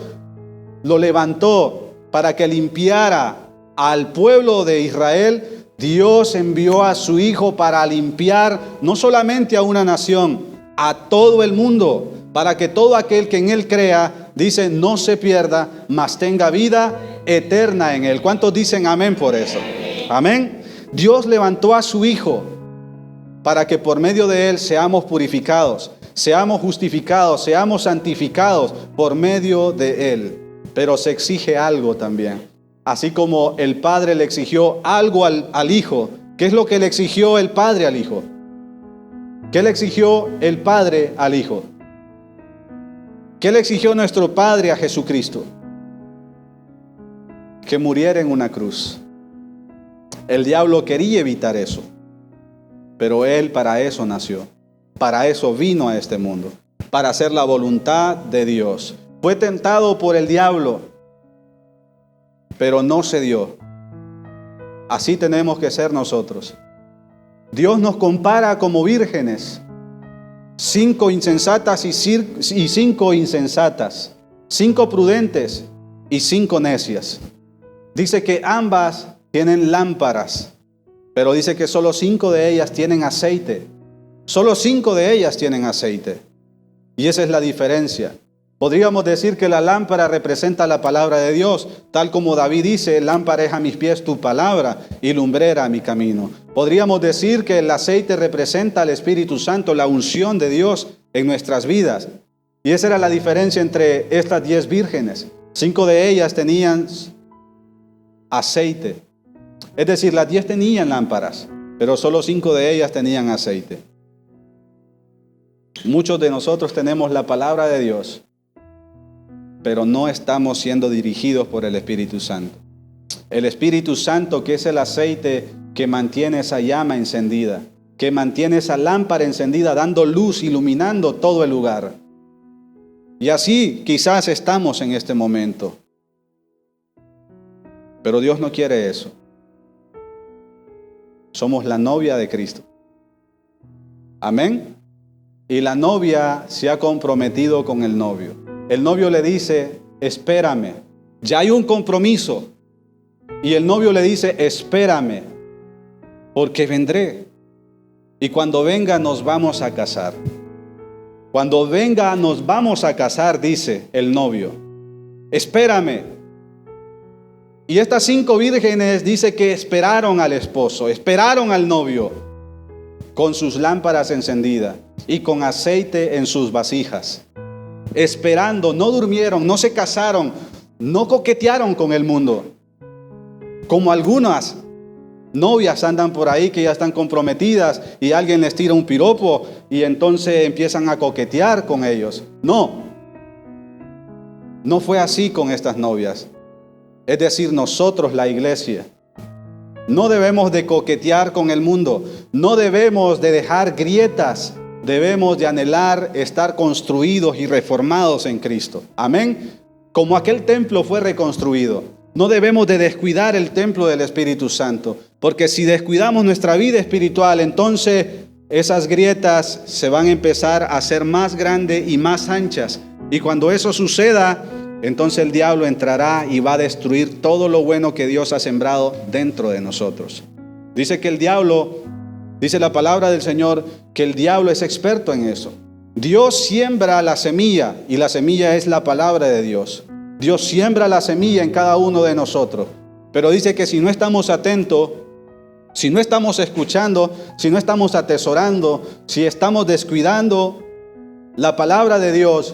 lo levantó para que limpiara al pueblo de Israel, Dios envió a su Hijo para limpiar no solamente a una nación, a todo el mundo, para que todo aquel que en Él crea, dice, no se pierda, mas tenga vida eterna en Él. ¿Cuántos dicen amén por eso? Amén. Dios levantó a su Hijo para que por medio de Él seamos purificados, seamos justificados, seamos santificados por medio de Él. Pero se exige algo también. Así como el Padre le exigió algo al Hijo. ¿Qué es lo que le exigió el Padre al Hijo? ¿Qué le exigió el Padre al Hijo? ¿Qué le exigió nuestro Padre a Jesucristo? Que muriera en una cruz. El diablo quería evitar eso, pero Él para eso nació. Para eso vino a este mundo, para hacer la voluntad de Dios. Fue tentado por el diablo, pero no cedió. Así tenemos que ser nosotros. Dios nos compara como vírgenes, 5 insensatas y 5 insensatas, 5 prudentes y 5 necias. Dice que ambas tienen lámparas, pero dice que solo 5 de ellas tienen aceite. Solo 5 de ellas tienen aceite. Y esa es la diferencia. Podríamos decir que la lámpara representa la palabra de Dios, tal como David dice, lámpara es a mis pies tu palabra y lumbrera a mi camino. Podríamos decir que el aceite representa al Espíritu Santo, la unción de Dios en nuestras vidas. Y esa era la diferencia entre estas 10 vírgenes. 5 de ellas tenían aceite. Es decir, las 10 tenían lámparas, pero solo 5 de ellas tenían aceite. Muchos de nosotros tenemos la palabra de Dios, pero no estamos siendo dirigidos por el Espíritu Santo. El Espíritu Santo, que es el aceite que mantiene esa llama encendida, que mantiene esa lámpara encendida, dando luz, iluminando todo el lugar. Y así quizás estamos en este momento. Pero Dios no quiere eso. Somos la novia de Cristo. Amén. Y la novia se ha comprometido con el novio. El novio le dice, espérame. Ya hay un compromiso. Y el novio le dice, espérame, porque vendré. Y cuando venga nos vamos a casar. Cuando venga nos vamos a casar, dice el novio. Espérame. Y estas 5 vírgenes dice que esperaron al esposo, esperaron al novio, con sus lámparas encendidas y con aceite en sus vasijas. Esperando, no durmieron, no se casaron, no coquetearon con el mundo. Como algunas novias andan por ahí que ya están comprometidas y alguien les tira un piropo y entonces empiezan a coquetear con ellos. No fue así con estas novias. Es decir, nosotros, la iglesia, no debemos de coquetear con el mundo, no debemos de dejar grietas. Debemos de anhelar estar construidos y reformados en Cristo. Amén. Como aquel templo fue reconstruido, no debemos de descuidar el templo del Espíritu Santo, porque si descuidamos nuestra vida espiritual, entonces esas grietas se van a empezar a hacer más grandes y más anchas. Y cuando eso suceda, entonces el diablo entrará y va a destruir todo lo bueno que Dios ha sembrado dentro de nosotros. Dice que el diablo, dice la palabra del Señor, que el diablo es experto en eso. Dios siembra la semilla y la semilla es la palabra de Dios. Dios siembra la semilla en cada uno de nosotros. Pero dice que si no estamos atentos, si no estamos escuchando, si no estamos atesorando, si estamos descuidando la palabra de Dios,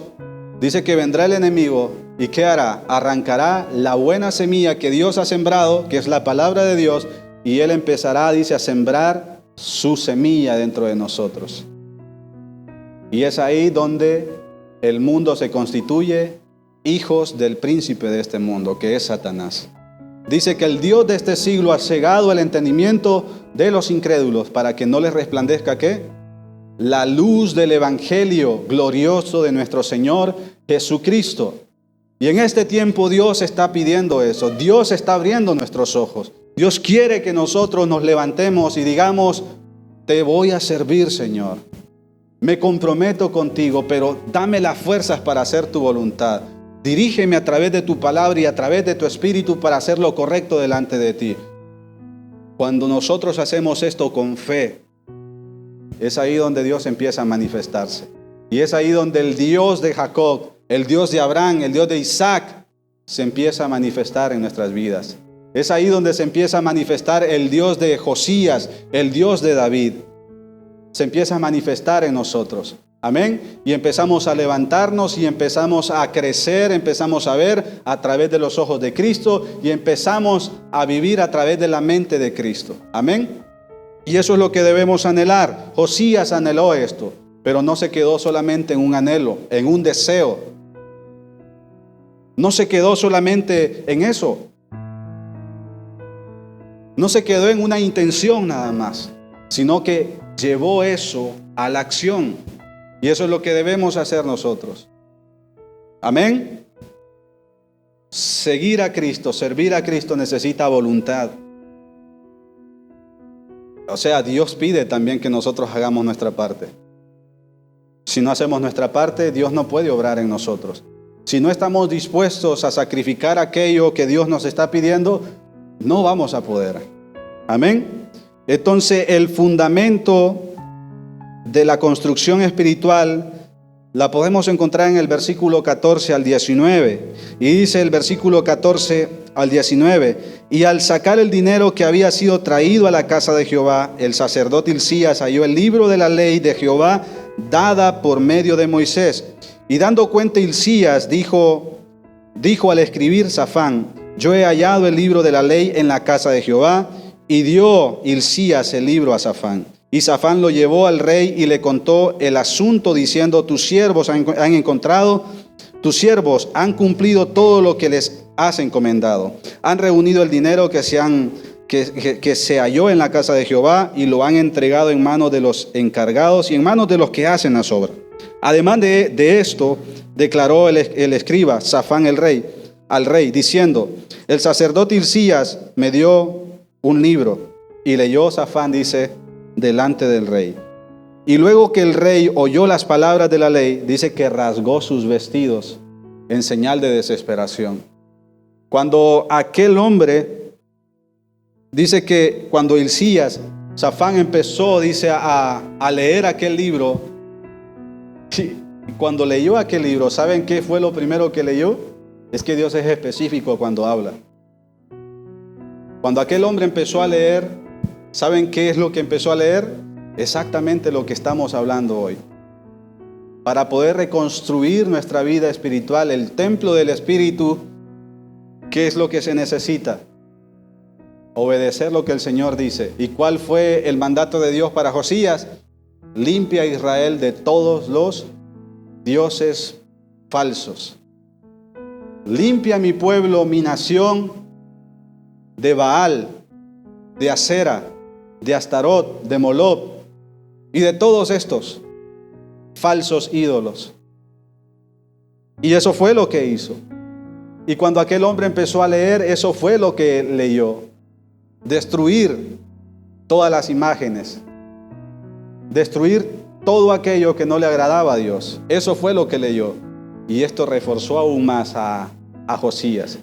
dice que vendrá el enemigo y ¿qué hará? Arrancará la buena semilla que Dios ha sembrado, que es la palabra de Dios, y él empezará, dice, a sembrar su semilla dentro de nosotros. Y es ahí donde el mundo se constituye hijos del príncipe de este mundo, que es Satanás. Dice que el Dios de este siglo ha cegado el entendimiento de los incrédulos para que no les resplandezca ¿qué? La luz del evangelio glorioso de nuestro Señor Jesucristo. Y en este tiempo Dios está pidiendo eso. Dios está abriendo nuestros ojos. Dios quiere que nosotros nos levantemos y digamos, te voy a servir, Señor. Me comprometo contigo, pero dame las fuerzas para hacer tu voluntad. Dirígeme a través de tu palabra y a través de tu espíritu para hacer lo correcto delante de ti. Cuando nosotros hacemos esto con fe, es ahí donde Dios empieza a manifestarse. Y es ahí donde el Dios de Jacob, el Dios de Abraham, el Dios de Isaac, se empieza a manifestar en nuestras vidas. Es ahí donde se empieza a manifestar el Dios de Josías, el Dios de David. Se empieza a manifestar en nosotros. Amén. Y empezamos a levantarnos y empezamos a crecer, empezamos a ver a través de los ojos de Cristo y empezamos a vivir a través de la mente de Cristo. Amén. Y eso es lo que debemos anhelar. Josías anheló esto, pero no se quedó solamente en un anhelo, en un deseo. No se quedó solamente en eso. No se quedó en una intención nada más, sino que llevó eso a la acción. Y eso es lo que debemos hacer nosotros. Amén. Seguir a Cristo, servir a Cristo necesita voluntad. O sea, Dios pide también que nosotros hagamos nuestra parte. Si no hacemos nuestra parte, Dios no puede obrar en nosotros. Si no estamos dispuestos a sacrificar aquello que Dios nos está pidiendo, no vamos a poder. Amén. Entonces, el fundamento de la construcción espiritual la podemos encontrar en el versículo 14 al 19. Y dice el versículo 14 al 19: y al sacar el dinero que había sido traído a la casa de Jehová, el sacerdote Hilcías halló el libro de la ley de Jehová dada por medio de Moisés. Y dando cuenta Hilcías, dijo al escribir Safán: yo he hallado el libro de la ley en la casa de Jehová. Y dio Hilcías el libro a Safán. Y Safán lo llevó al rey y le contó el asunto, diciendo: tus siervos tus siervos han cumplido todo lo que les has encomendado. Han reunido el dinero que se halló en la casa de Jehová y lo han entregado en manos de los encargados y en manos de los que hacen las obras. Además de esto, declaró el escriba Safán al rey, diciendo: el sacerdote Hilcías me dio un libro. Y leyó Safán, dice, delante del rey. Y luego que el rey oyó las palabras de la ley, dice que rasgó sus vestidos en señal de desesperación. Cuando aquel hombre, dice que cuando Hilcías, Safán empezó, dice, a leer aquel libro, y cuando leyó aquel libro, ¿saben qué fue lo primero que leyó? Es que Dios es específico cuando habla. Cuando aquel hombre empezó a leer, ¿saben qué es lo que empezó a leer? Exactamente lo que estamos hablando hoy. Para poder reconstruir nuestra vida espiritual, el templo del Espíritu, ¿qué es lo que se necesita? Obedecer lo que el Señor dice. ¿Y cuál fue el mandato de Dios para Josías? Limpia a Israel de todos los dioses falsos. Limpia a mi pueblo, mi nación, de Baal, de Acera, de Astarot, de Moloc y de todos estos falsos ídolos. Y eso fue lo que hizo. Y cuando aquel hombre empezó a leer, eso fue lo que leyó. Destruir todas las imágenes. Destruir todo aquello que no le agradaba a Dios. Eso fue lo que leyó. Y esto reforzó aún más a Josías.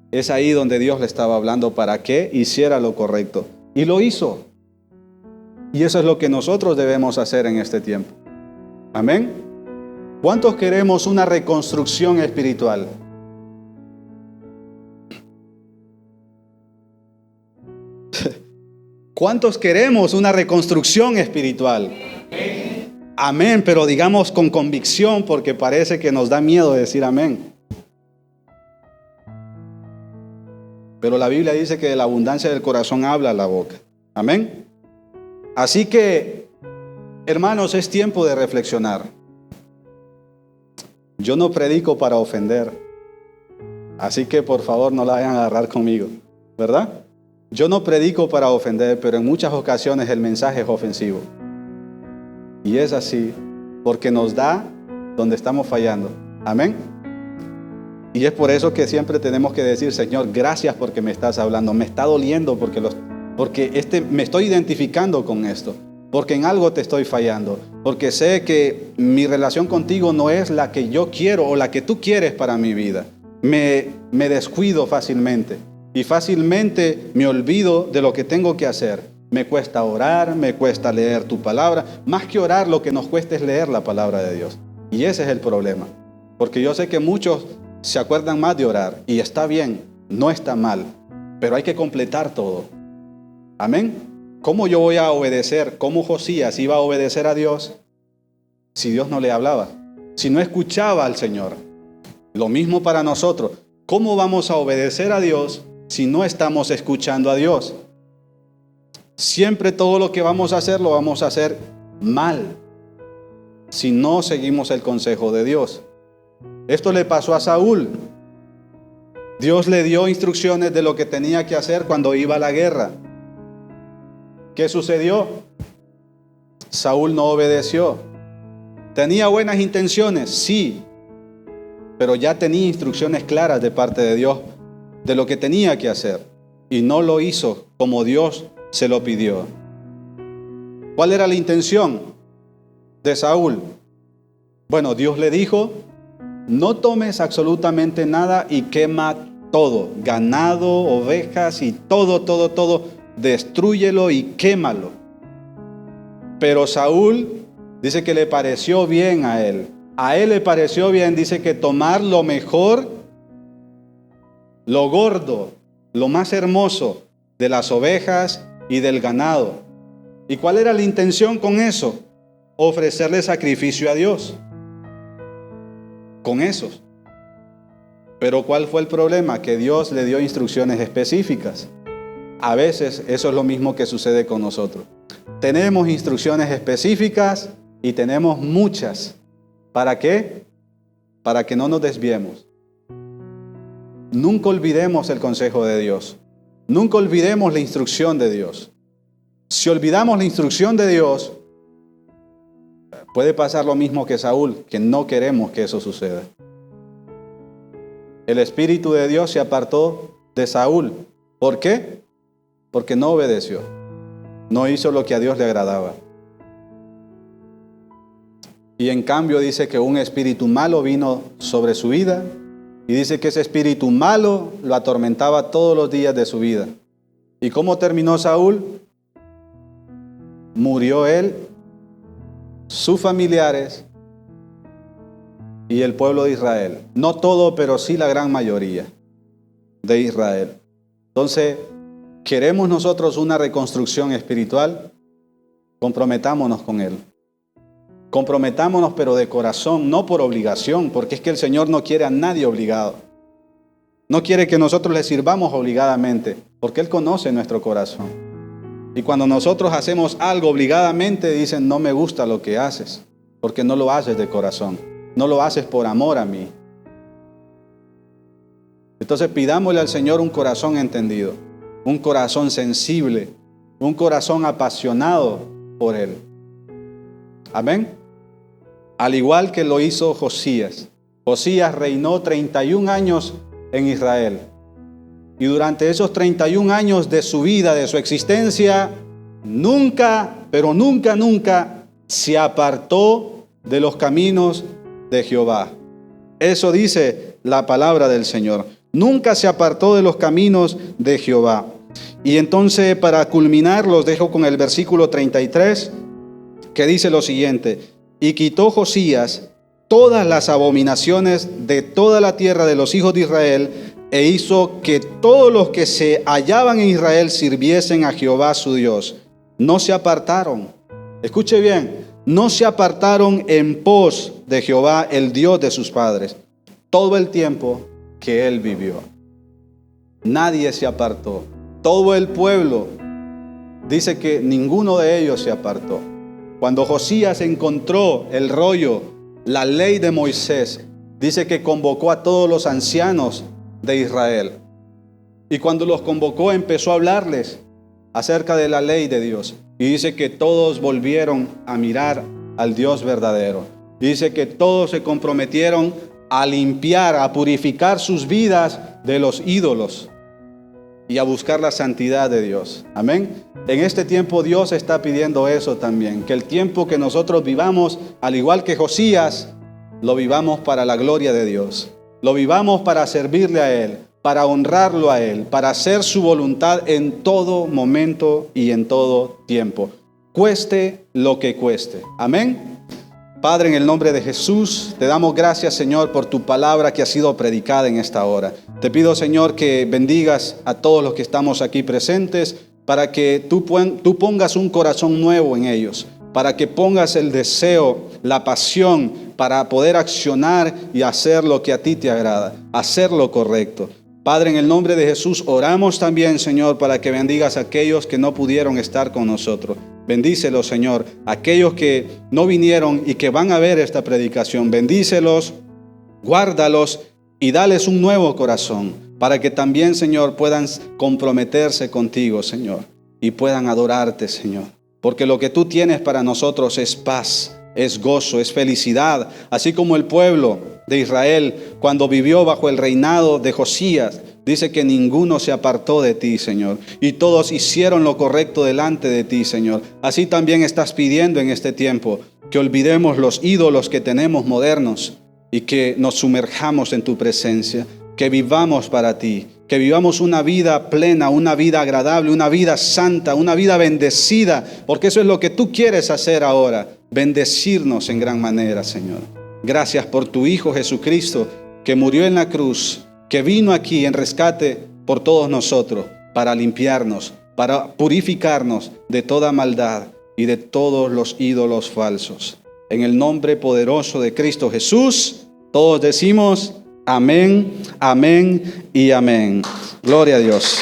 Es ahí donde Dios le estaba hablando para que hiciera lo correcto. Y lo hizo. Y eso es lo que nosotros debemos hacer en este tiempo. Amén. ¿Cuántos queremos una reconstrucción espiritual? ¿Cuántos queremos una reconstrucción espiritual? Amén, pero digamos con convicción, porque parece que nos da miedo decir amén. Pero la Biblia dice que de la abundancia del corazón habla la boca. Amén. Así que, hermanos, es tiempo de reflexionar. Yo no predico para ofender. Así que por favor no la vayan a agarrar conmigo, ¿verdad? Yo no predico para ofender, pero en muchas ocasiones el mensaje es ofensivo. Y es así, porque nos da donde estamos fallando. Amén. Y es por eso que siempre tenemos que decir, Señor, gracias porque me estás hablando. Me está doliendo porque me estoy identificando con esto. Porque en algo te estoy fallando. Porque sé que mi relación contigo no es la que yo quiero o la que tú quieres para mi vida. Me descuido fácilmente. Y fácilmente me olvido de lo que tengo que hacer. Me cuesta orar, me cuesta leer tu palabra. Más que orar, lo que nos cuesta es leer la palabra de Dios. Y ese es el problema. Porque yo sé que muchos se acuerdan más de orar. Y está bien, no está mal. Pero hay que completar todo. Amén. ¿Cómo yo voy a obedecer? ¿Cómo Josías iba a obedecer a Dios si Dios no le hablaba? Si no escuchaba al Señor. Lo mismo para nosotros. ¿Cómo vamos a obedecer a Dios si no estamos escuchando a Dios? Siempre todo lo que vamos a hacer lo vamos a hacer mal si no seguimos el consejo de Dios. Esto le pasó a Saúl. Dios le dio instrucciones de lo que tenía que hacer cuando iba a la guerra. ¿Qué sucedió? Saúl no obedeció. ¿Tenía buenas intenciones? Sí. Pero ya tenía instrucciones claras de parte de Dios de lo que tenía que hacer. Y no lo hizo como Dios se lo pidió. ¿Cuál era la intención de Saúl? Bueno, Dios le dijo, no tomes absolutamente nada y quema todo. Ganado, ovejas y todo. Destrúyelo y quémalo. Pero Saúl dice que le pareció bien a él. A él le pareció bien, dice que tomar lo mejor, lo gordo, lo más hermoso de las ovejas y del ganado. ¿Y cuál era la intención con eso? Ofrecerle sacrificio a Dios. Con esos. Pero ¿cuál fue el problema? Que Dios le dio instrucciones específicas. A veces eso es lo mismo que sucede con nosotros. Tenemos instrucciones específicas y tenemos muchas. ¿Para qué? Para que no nos desviemos. Nunca olvidemos el consejo de Dios. Nunca olvidemos la instrucción de Dios. Si olvidamos la instrucción de Dios, puede pasar lo mismo que Saúl, que no queremos que eso suceda. El Espíritu de Dios se apartó de Saúl. ¿Por qué? Porque no obedeció. No hizo lo que a Dios le agradaba. Y en cambio dice que un espíritu malo vino sobre su vida. Y dice que ese espíritu malo lo atormentaba todos los días de su vida. ¿Y cómo terminó Saúl? Murió él, sus familiares y el pueblo de Israel. No todo, pero sí la gran mayoría de Israel. Entonces, ¿queremos nosotros una reconstrucción espiritual? Comprometámonos con Él. Comprometámonos, pero de corazón, no por obligación, porque es que el Señor no quiere a nadie obligado. No quiere que nosotros le sirvamos obligadamente, porque Él conoce nuestro corazón. Y cuando nosotros hacemos algo obligadamente, dicen, no me gusta lo que haces, porque no lo haces de corazón, no lo haces por amor a mí. Entonces pidámosle al Señor un corazón entendido, un corazón sensible, un corazón apasionado por Él. Amén. Al igual que lo hizo Josías. Josías reinó 31 años en Israel. Y durante esos 31 años de su vida, de su existencia, nunca se apartó de los caminos de Jehová. Eso dice la palabra del Señor. Nunca se apartó de los caminos de Jehová. Y entonces, para culminar, los dejo con el versículo 33, que dice lo siguiente: y quitó Josías todas las abominaciones de toda la tierra de los hijos de Israel, e hizo que todos los que se hallaban en Israel sirviesen a Jehová su Dios. No se apartaron. Escuche bien, no se apartaron en pos de Jehová, el Dios de sus padres, todo el tiempo que él vivió. Nadie se apartó. Todo el pueblo, dice que ninguno de ellos se apartó. Cuando Josías encontró el rollo, la ley de Moisés, dice que convocó a todos los ancianos de Israel. Y cuando los convocó, empezó a hablarles acerca de la ley de Dios. Y dice que todos volvieron a mirar al Dios verdadero. Dice que todos se comprometieron a limpiar, a purificar sus vidas de los ídolos y a buscar la santidad de Dios. Amén. En este tiempo Dios está pidiendo eso también, que el tiempo que nosotros vivamos, al igual que Josías, lo vivamos para la gloria de Dios. Lo vivamos para servirle a Él, para honrarlo a Él, para hacer su voluntad en todo momento y en todo tiempo. Cueste lo que cueste. Amén. Padre, en el nombre de Jesús, te damos gracias, Señor, por tu palabra que ha sido predicada en esta hora. Te pido, Señor, que bendigas a todos los que estamos aquí presentes, para que tú pongas un corazón nuevo en ellos, para que pongas el deseo, la pasión, para poder accionar y hacer lo que a ti te agrada, hacer lo correcto. Padre, en el nombre de Jesús, oramos también, Señor, para que bendigas a aquellos que no pudieron estar con nosotros. Bendícelos, Señor, aquellos que no vinieron y que van a ver esta predicación. Bendícelos, guárdalos y dales un nuevo corazón para que también, Señor, puedan comprometerse contigo, Señor, y puedan adorarte, Señor. Porque lo que tú tienes para nosotros es paz, es gozo, es felicidad. Así como el pueblo de Israel, cuando vivió bajo el reinado de Josías, dice que ninguno se apartó de ti, Señor, y todos hicieron lo correcto delante de ti, Señor. Así también estás pidiendo en este tiempo que olvidemos los ídolos que tenemos modernos y que nos sumerjamos en tu presencia, que vivamos para ti, que vivamos una vida plena, una vida agradable, una vida santa, una vida bendecida, porque eso es lo que tú quieres hacer ahora, bendecirnos en gran manera, Señor. Gracias por tu Hijo Jesucristo, que murió en la cruz, que vino aquí en rescate por todos nosotros, para limpiarnos, para purificarnos de toda maldad y de todos los ídolos falsos. En el nombre poderoso de Cristo Jesús, todos decimos amén, amén y amén. Gloria a Dios.